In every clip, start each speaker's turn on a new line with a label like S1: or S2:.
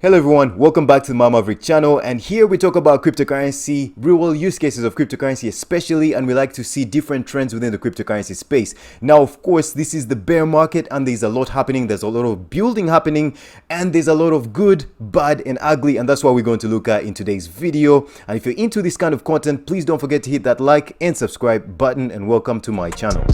S1: Hello everyone, welcome back to the Maverick channel, and here we talk about cryptocurrency, real world use cases of cryptocurrency especially, and we like to see different trends within the cryptocurrency space. Now of course this is the bear market and there's a lot happening, there's a lot of building happening, and there's a lot of good, bad and ugly, and that's what we're going to look at in today's video. And if you're into this kind of content, please don't forget to hit that like and subscribe button, and welcome to my channel.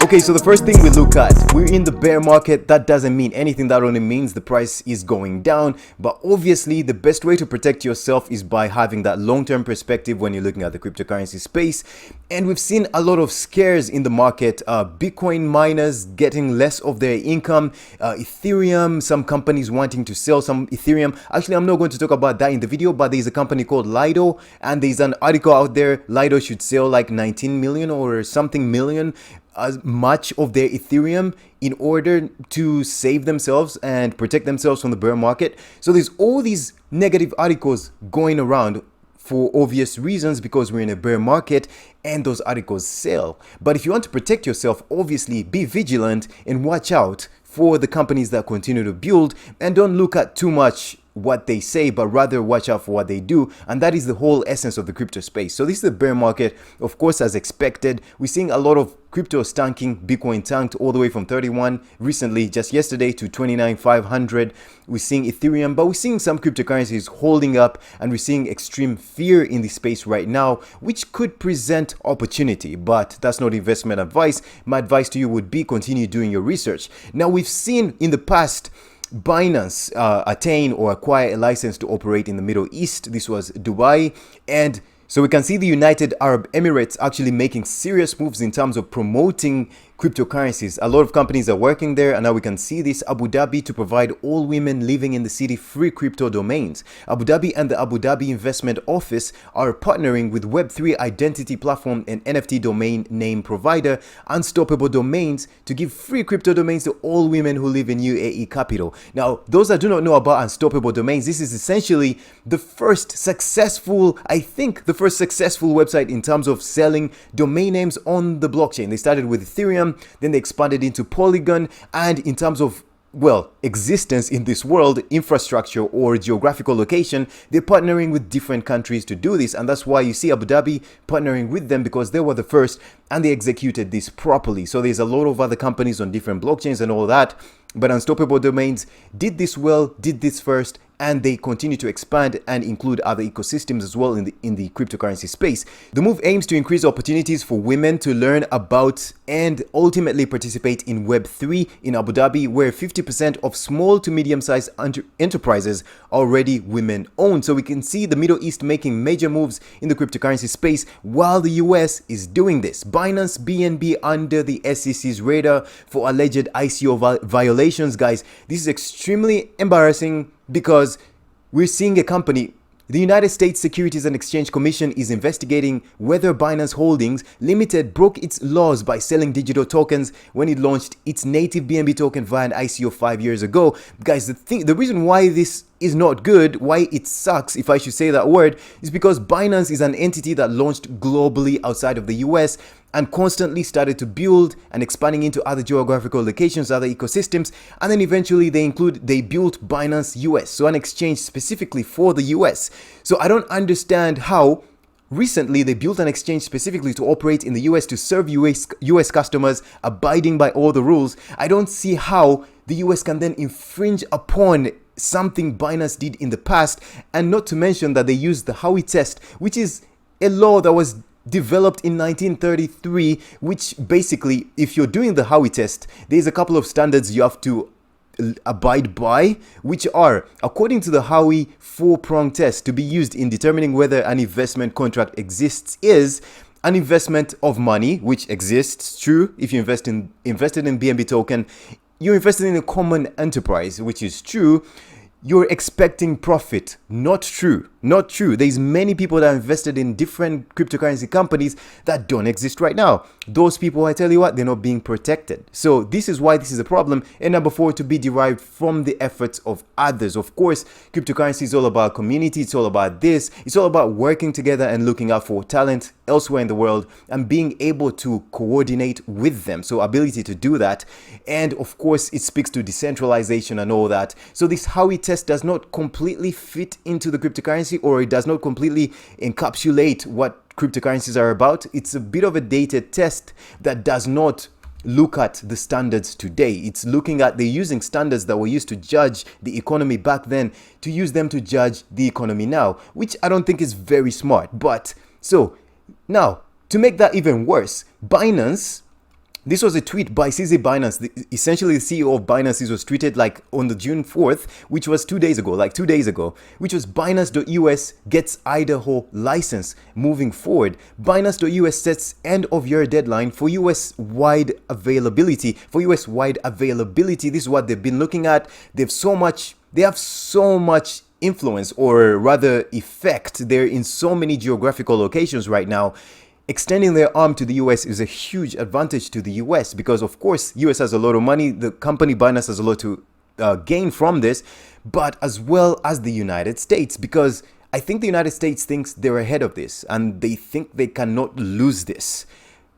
S1: Okay, so the first thing we look at, we're in the bear market. That doesn't mean anything. That only means the price is going down. But obviously, the best way to protect yourself is by having that long-term perspective when you're looking at the cryptocurrency space. And we've seen a lot of scares in the market. Bitcoin miners getting less of their income. Ethereum, some companies wanting to sell some Ethereum. Actually, I'm not going to talk about that in the video, but there's a company called Lido. And there's an article out there. Lido should sell like 19 million or something million as much of their Ethereum in order to save themselves and protect themselves from the bear market. So there's all these negative articles going around for obvious reasons, because we're in a bear market and those articles sell. But if you want to protect yourself, obviously be vigilant and watch out for the companies that continue to build, and don't look at too much what they say, but rather watch out for what they do. And that is the whole essence of the crypto space. So this is the bear market, of course, as expected. We're seeing a lot of cryptos tanking. Bitcoin tanked all the way from 31 recently, just yesterday, to 29,500. We're seeing Ethereum, but we're seeing some cryptocurrencies holding up, and we're seeing extreme fear in the space right now, which could present opportunity, but that's not investment advice. My advice to you would be continue doing your research. Now, we've seen in the past Binance attain or acquire a license to operate in the Middle East. This was Dubai, and so we can see the United Arab Emirates actually making serious moves in terms of promoting cryptocurrencies. A lot of companies are working there, and now we can see this. Abu Dhabi to provide all women living in the city free crypto domains. Abu Dhabi and the Abu Dhabi Investment Office are partnering with Web3 identity platform and NFT domain name provider Unstoppable Domains to give free crypto domains to all women who live in UAE capital. Now, those that do not know about Unstoppable Domains, this is essentially the first successful, I think the first successful website in terms of selling domain names on the blockchain. They started with Ethereum, then they expanded into Polygon, and in terms of, well, existence in this world, infrastructure or geographical location, they're partnering with different countries to do this. And that's why you see Abu Dhabi partnering with them, because they were the first and they executed this properly. So there's a lot of other companies on different blockchains and all that, but Unstoppable Domains did this well, did this first, and they continue to expand and include other ecosystems as well in the cryptocurrency space. The move aims to increase opportunities for women to learn about and ultimately participate in Web3 in Abu Dhabi, where 50% of small to medium-sized enterprises are already women-owned. So we can see the Middle East making major moves in the cryptocurrency space while the US is doing this. Binance BNB under the SEC's radar for alleged ICO violations. Guys, this is extremely embarrassing, because we're seeing a company, the United States Securities and Exchange Commission, is investigating whether Binance Holdings Limited broke its laws by selling digital tokens when it launched its native BNB token via an ICO 5 years ago. Guys, the reason why this is not good, why it sucks, if I should say that word, is because Binance is an entity that launched globally outside of the US and constantly started to build and expanding into other geographical locations, other ecosystems, and then eventually they built Binance US, so an exchange specifically for the US. So I don't understand how recently they built an exchange specifically to operate in the US to serve US customers, abiding by all the rules. I don't see how the US can then infringe upon something Binance did in the past, and not to mention that they used the Howey test, which is a law that was developed in 1933, which basically, if you're doing the Howey test, there's a couple of standards you have to abide by, which are, according to the Howey 4-prong test to be used in determining whether an investment contract exists, is an investment of money, which exists, true. If you invested in BNB token, you're invested in a common enterprise, which is true. You're expecting profit, not true. Not true. There's many people that are invested in different cryptocurrency companies that don't exist right now. Those people, I tell you what, they're not being protected. So this is why this is a problem. And number 4, to be derived from the efforts of others. Of course, cryptocurrency is all about community. It's all about this. It's all about working together and looking out for talent elsewhere in the world and being able to coordinate with them. So ability to do that. And of course, it speaks to decentralization and all that. So this Howey test does not completely fit into the cryptocurrency, or it does not completely encapsulate what cryptocurrencies are about. It's a bit of a dated test that does not look at the standards today. It's looking at, they're using standards that were used to judge the economy back then to use them to judge the economy now, which I don't think is very smart. But so now, to make that even worse, Binance, this was a tweet by CZ Binance, essentially the CEO of Binance. This was tweeted like on the June 4th, which was 2 days ago, which was Binance.us gets Idaho license moving forward. Binance.us sets end of year deadline for US-wide availability. This is what they've been looking at. They have so much influence, or rather effect. They're in so many geographical locations right now. Extending their arm to the US is a huge advantage to the US because, of course, US has a lot of money. The company Binance has a lot to gain from this, but as well as the United States, because I think the United States thinks they're ahead of this and they think they cannot lose this.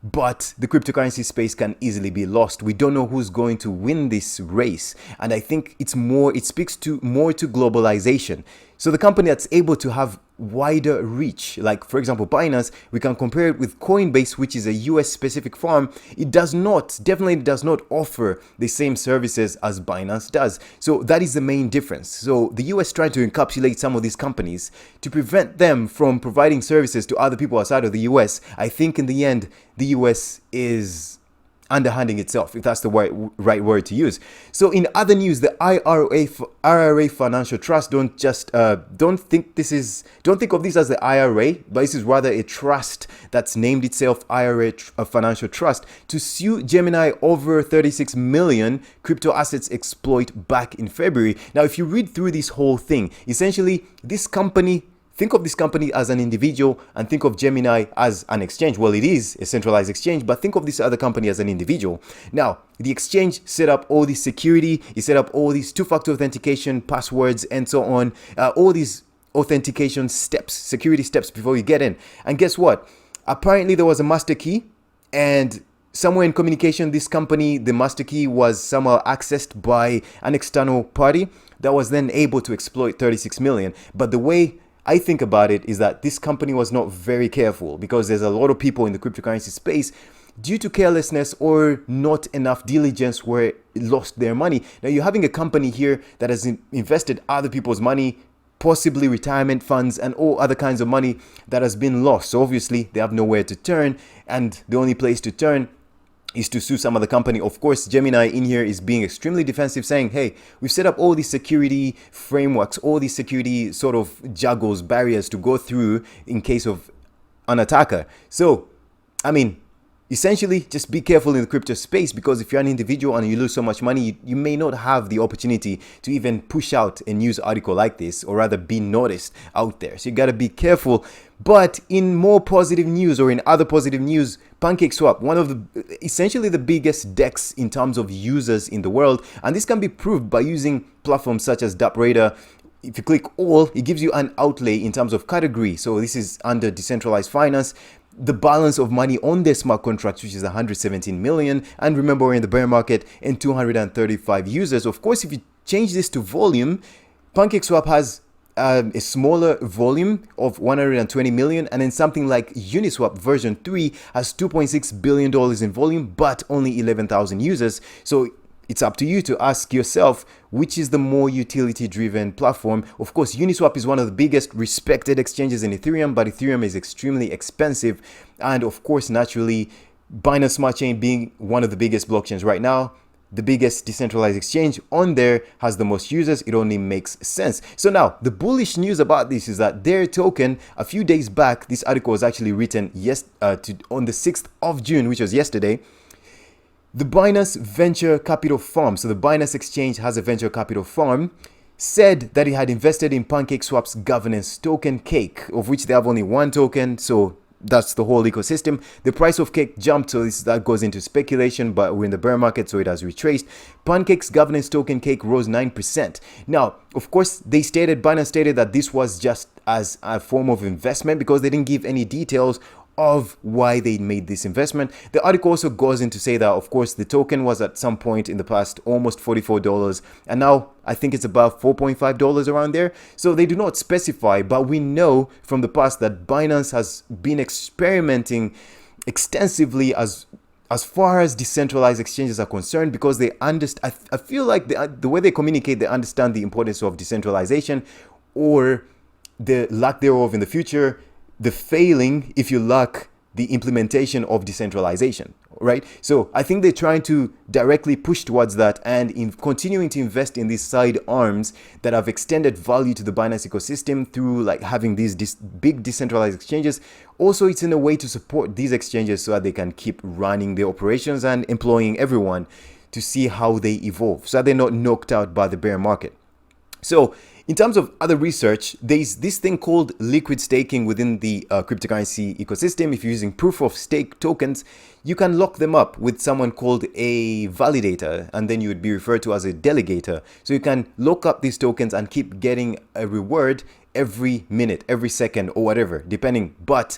S1: But the cryptocurrency space can easily be lost. We don't know who's going to win this race. And I think it speaks more to globalization. So the company that's able to have wider reach, like for example Binance, we can compare it with Coinbase, which is a US specific firm. It definitely does not offer the same services as Binance does. So that is the main difference. So the US trying to encapsulate some of these companies to prevent them from providing services to other people outside of the US. I think in the end, the US is underhanding itself, if that's the right word to use. So in other news, the IRA financial trust, don't think of this as the IRA, but this is rather a trust that's named itself IRA financial trust, to sue Gemini over 36 million crypto assets exploit back in February. Now, if you read through this whole thing, essentially think of this company as an individual and think of Gemini as an exchange. Well, it is a centralized exchange, but think of this other company as an individual. Now, the exchange set up all this security, it set up all these two-factor authentication, passwords, and so on, all these authentication steps, security steps before you get in. And guess what? Apparently, there was a master key, and somewhere in communication, this company, the master key was somehow accessed by an external party that was then able to exploit 36 million. But the way I think about it is that this company was not very careful, because there's a lot of people in the cryptocurrency space, due to carelessness or not enough diligence, where lost their money. Now you're having a company here that has invested other people's money, possibly retirement funds and all other kinds of money that has been lost. So obviously they have nowhere to turn, and the only place to turn is to sue some other company. Of course, Gemini in here is being extremely defensive, saying, hey, we've set up all these security frameworks, all these security sort of juggles, barriers to go through in case of an attacker. So, I mean, essentially, just be careful in the crypto space, because if you're an individual and you lose so much money, you may not have the opportunity to even push out a news article like this, or rather be noticed out there. So you got to be careful. But in more positive news, or in other positive news, Pancakeswap, one of essentially the biggest DEX in terms of users in the world, and this can be proved by using platforms such as DAppRadar. If you click all, it gives you an outlay in terms of category. So this is under decentralized finance. The balance of money on their smart contracts, which is 117 million. And remember, we're in the bear market, and 235 users. Of course, if you change this to volume, Pancakeswap has a smaller volume of 120 million, and then something like Uniswap version 3 has $2.6 billion in volume, but only 11,000 users. So it's up to you to ask yourself, which is the more utility-driven platform. Of course, Uniswap is one of the biggest respected exchanges in Ethereum, but Ethereum is extremely expensive. And of course, naturally, Binance Smart Chain being one of the biggest blockchains right now, the biggest decentralized exchange on there, has the most users. It only makes sense. So now, the bullish news about this is that their token, a few days back, this article was actually written on the 6th of June, which was yesterday. The Binance Venture Capital Farm, so the Binance Exchange has a venture capital farm, said that it had invested in Pancakeswap's governance token Cake, of which they have only one token, so that's the whole ecosystem. The price of Cake jumped, so that goes into speculation, but we're in the bear market, so it has retraced. Pancake's governance token Cake rose 9%. Now, of course, Binance stated that this was just as a form of investment because they didn't give any details of why they made this investment. The article also goes into say that, of course, the token was at some point in the past almost $44, and now I think it's about $4.5 around there. So they do not specify, but we know from the past that Binance has been experimenting extensively as far as decentralized exchanges are concerned, because they understand. I feel like the way they communicate, they understand the importance of decentralization, or the lack thereof in the future, the failing, if you lack the implementation of decentralization, right? So I think they're trying to directly push towards that, and in continuing to invest in these side arms that have extended value to the Binance ecosystem through like having these big decentralized exchanges. Also, it's in a way to support these exchanges so that they can keep running their operations and employing everyone to see how they evolve, so that they're not knocked out by the bear market. So in terms of other research, there's this thing called liquid staking within the cryptocurrency ecosystem. If you're using proof of stake tokens, you can lock them up with someone called a validator, and then you would be referred to as a delegator. So you can lock up these tokens and keep getting a reward every minute, every second, or whatever, depending. But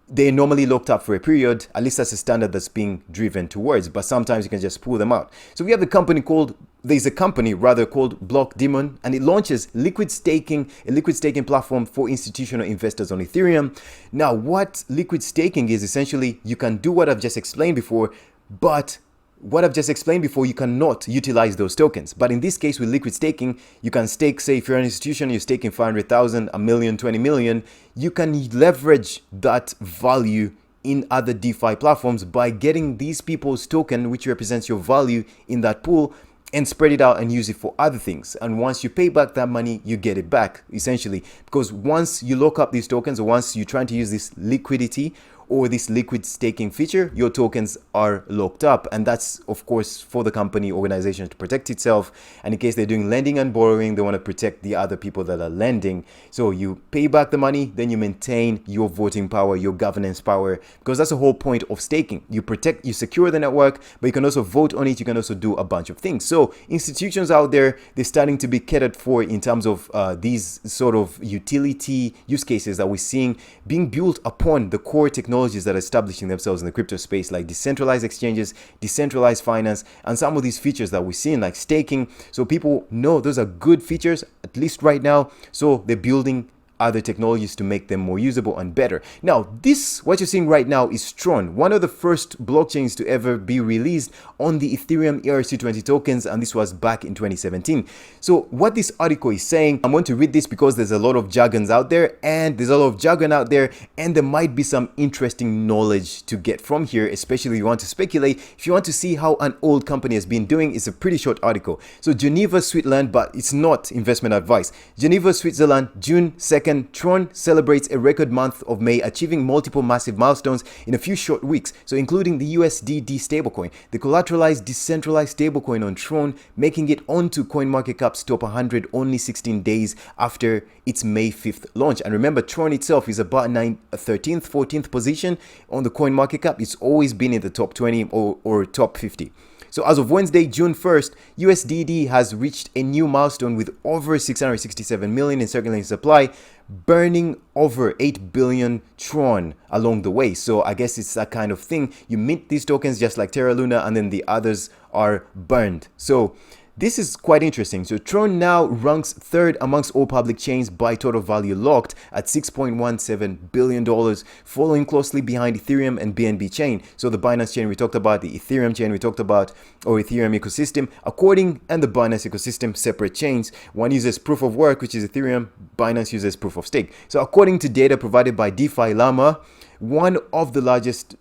S1: they're normally locked up for a period. At least that's a standard that's being driven towards, but sometimes you can just pull them out. So we have there's a company called Block Demon, and it launches a liquid staking platform for institutional investors on Ethereum. Now, what liquid staking is, essentially, you can do what I've just explained before, but you cannot utilize those tokens. But in this case, with liquid staking, you can stake, say, if you're an institution, you're staking 500,000, a million, 20 million, you can leverage that value in other DeFi platforms by getting these people's token, which represents your value in that pool, and spread it out and use it for other things. And once you pay back that money, you get it back, essentially. Because once you lock up these tokens, or once you're trying to use this liquidity or this liquid staking feature, your tokens are locked up. And that's, of course, for the company organization to protect itself. And in case they're doing lending and borrowing, they want to protect the other people that are lending. So you pay back the money, then you maintain your voting power, your governance power, because that's the whole point of staking. You secure the network, but you can also vote on it. You can also do a bunch of things. So institutions out there, they're starting to be catered for in terms of these sort of utility use cases that we're seeing being built upon the core technologies that are establishing themselves in the crypto space, like decentralized exchanges, decentralized finance, and some of these features that we're seeing, like staking. So people know those are good features, at least right now. So they're building other technologies to make them more usable and better. Now, what you're seeing right now is Tron, one of the first blockchains to ever be released on the Ethereum ERC20 tokens, and this was back in 2017. So what this article is saying, I'm going to read this because there's a lot of jargon out there, and there might be some interesting knowledge to get from here, especially if you want to speculate. If you want to see how an old company has been doing, it's a pretty short article. So Geneva, Switzerland, but it's not investment advice. Geneva, Switzerland, June 2nd, Tron celebrates a record month of May, achieving multiple massive milestones in a few short weeks, so including the USDD stablecoin, the collateralized decentralized stablecoin on Tron, making it onto CoinMarketCap's top 100 only 16 days after its May 5th launch. And remember, Tron itself is about 13th, 14th position on the CoinMarketCap. It's always been in the top 20 or top 50. So as of Wednesday, June 1st, USDD has reached a new milestone with over 667 million in circulating supply, burning over 8 billion Tron along the way. So I guess it's that kind of thing. You mint these tokens just like Terra Luna, and then the others are burned. So this is quite interesting. So Tron now ranks third amongst all public chains by total value locked at $6.17 billion, following closely behind Ethereum and BNB chain. So the Binance chain we talked about, the Ethereum chain we talked about, or Ethereum ecosystem, and the Binance ecosystem, separate chains. One uses proof of work, which is Ethereum. Binance uses proof of stake. So according to data provided by DeFi Llama, one of the largest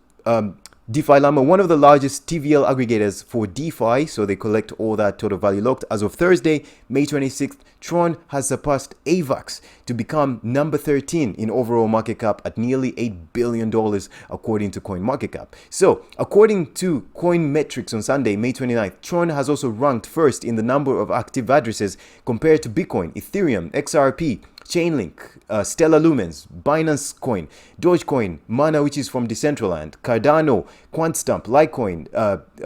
S1: DeFi Llama, one of the largest TVL aggregators for DeFi, so they collect all that total value locked. As of Thursday, May 26th, Tron has surpassed AVAX to become number 13 in overall market cap at nearly $8 billion, according to CoinMarketCap. So, according to Coinmetrics on Sunday, May 29th, Tron has also ranked first in the number of active addresses compared to Bitcoin, Ethereum, XRP, Chainlink, Stellar Lumens, Binance Coin, Dogecoin, Mana, which is from Decentraland, Cardano, QuantStump, Litecoin,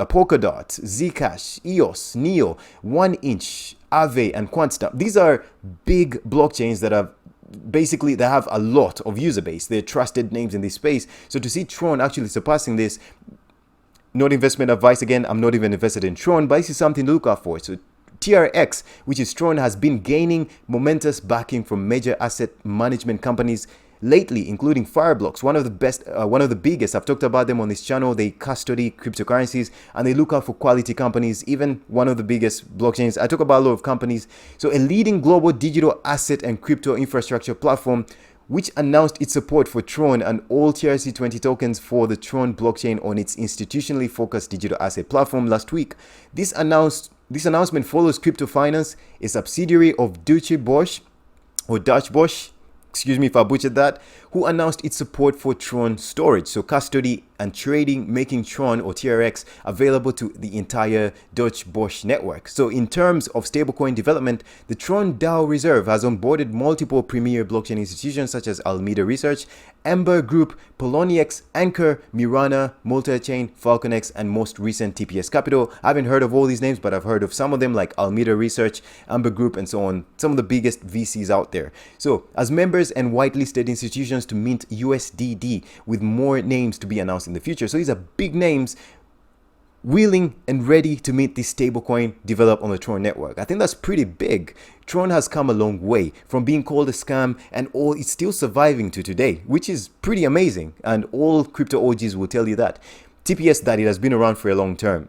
S1: Polkadot, Zcash, EOS, Neo, 1inch, Aave, and QuantStump. These are big blockchains that have basically they have a lot of user base. They're trusted names in this space. So to see Tron actually surpassing this, not investment advice again, I'm not even invested in Tron, but this is something to look out for. So TRX, which is Tron, has been gaining momentous backing from major asset management companies lately, including Fireblocks, one of the biggest. I've talked about them on this channel. They custody cryptocurrencies and they look out for quality companies, even one of the biggest blockchains. I talk about a lot of companies. So a leading global digital asset and crypto infrastructure platform, which announced its support for Tron and all TRC20 tokens for the Tron blockchain on its institutionally focused digital asset platform last week. This announcement follows Crypto Finance, a subsidiary of Deutsche Börse, or Dutch Bosch, excuse me if I butchered that, who announced its support for Tron storage, so custody and trading, making Tron or TRX available to the entire Deutsche Börse network. So in terms of stablecoin development, the Tron DAO Reserve has onboarded multiple premier blockchain institutions such as Alameda Research, Ember Group, Poloniex, Anchor, Mirana, Multichain, Falconex, and most recent TPS Capital. I haven't heard of all these names, but I've heard of some of them like Alameda Research, Amber Group, and so on. Some of the biggest VCs out there. So as members and whitelisted institutions to mint USDD, with more names to be announced in the future. So these are big names willing and ready to meet this stablecoin developed on the Tron network. I think that's pretty big. Tron has come a long way from being called a scam and all, it's still surviving to today, which is pretty amazing. And all crypto OGs will tell you that. TPS, that it has been around for a long time.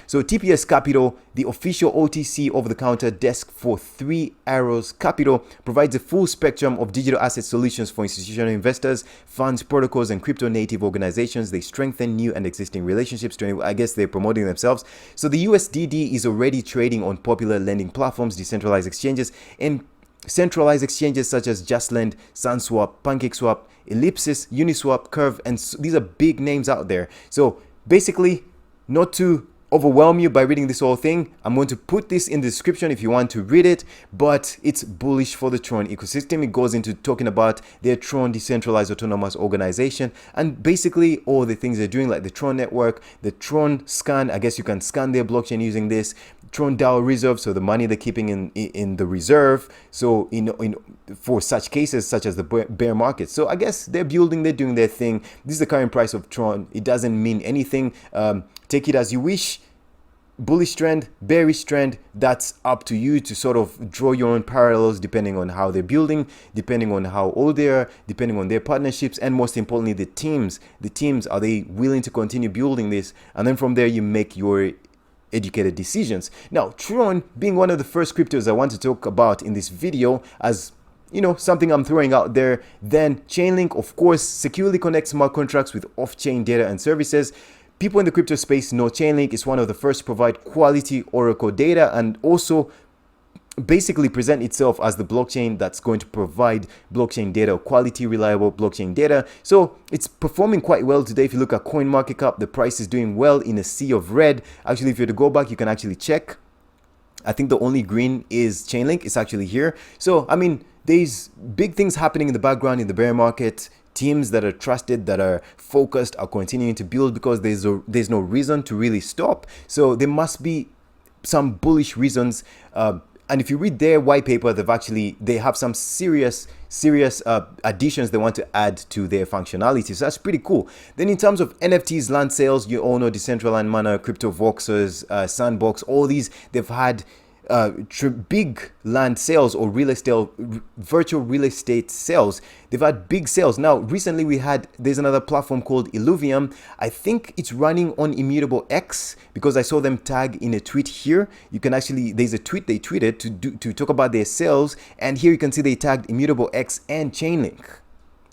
S1: So TPS Capital, the official OTC over-the-counter desk for Three Arrows Capital, provides a full spectrum of digital asset solutions for institutional investors, funds, protocols, and crypto-native organizations. They strengthen new and existing relationships. I guess they're promoting themselves. So the USDD is already trading on popular lending platforms, decentralized exchanges, and centralized exchanges such as JustLend, SunSwap, Pancakeswap, Ellipsis, Uniswap, Curve, and these are big names out there. So basically, not to overwhelm you by reading this whole thing, I'm going to put this in the description if you want to read it, but it's bullish for the Tron ecosystem. It goes into talking about their Tron decentralized autonomous organization and basically all the things they're doing, like the Tron network, the Tron scan. I guess you can scan their blockchain using this. Tron DAO reserve, so the money they're keeping in the reserve, so for such cases such as the bear market. So I guess they're doing their thing. This is the current price of Tron. It doesn't mean anything. Take it as you wish. Bullish trend, bearish trend, that's up to you to sort of draw your own parallels depending on how they're building, depending on how old they are, depending on their partnerships, and most importantly the teams. Are they willing to continue building this? And then from there you make your educated decisions. Now, Tron being one of the first cryptos I want to talk about in this video, as something I'm throwing out there. Then Chainlink, of course, securely connects smart contracts with off-chain data and services. People in the crypto space know Chainlink is one of the first to provide quality Oracle data and also basically present itself as the blockchain that's going to provide blockchain data, quality, reliable blockchain data. So it's performing quite well today. If you look at CoinMarketCap, the price is doing well in a sea of red. Actually, if you were to go back, you can actually check. I think the only green is Chainlink. It's actually here. So, I mean, there's big things happening in the background in the bear market. Teams that are trusted, that are focused, are continuing to build because there's no reason to really stop. So there must be some bullish reasons. And if you read their white paper, they have some serious additions they want to add to their functionality. So that's pretty cool. Then in terms of NFTs, land sales, you all know Decentraland, Mana, CryptoVoxers, Sandbox, all these, they've had big land sales or virtual real estate sales. They've had big sales. Now recently there's another platform called Illuvium. I think it's running on Immutable X because I saw them tag in a tweet here. You can actually, there's a tweet they tweeted to talk about their sales, and here you can see they tagged Immutable X and Chainlink.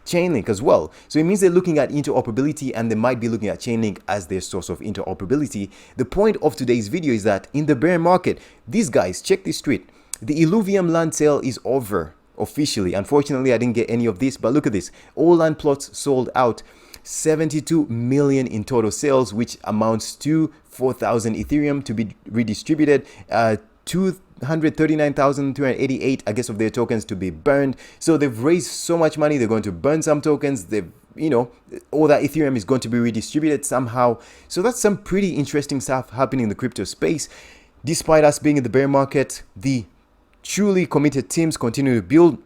S1: Chainlink as well. So it means they're looking at interoperability, and they might be looking at Chainlink as their source of interoperability. The point of today's video is that in the bear market, these guys, check this tweet. The Illuvium land sale is over officially. Unfortunately, I didn't get any of this, but look at this. All land plots sold out. 72 million in total sales, which amounts to 4,000 Ethereum to be redistributed. 239,288, I guess, of their tokens to be burned. So they've raised so much money. They're going to burn some tokens. They've, all that Ethereum is going to be redistributed somehow. So that's some pretty interesting stuff happening in the crypto space. Despite us being in the bear market, the truly committed teams continue to build.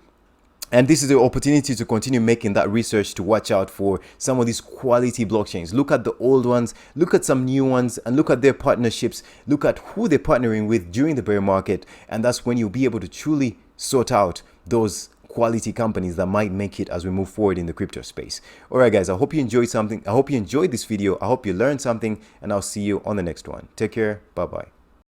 S1: And this is the opportunity to continue making that research to watch out for some of these quality blockchains. Look at the old ones, look at some new ones, and look at their partnerships. Look at who they're partnering with during the bear market. And that's when you'll be able to truly sort out those quality companies that might make it as we move forward in the crypto space. All right, guys, I hope you enjoyed something. I hope you enjoyed this video. I hope you learned something, and I'll see you on the next one. Take care. Bye-bye.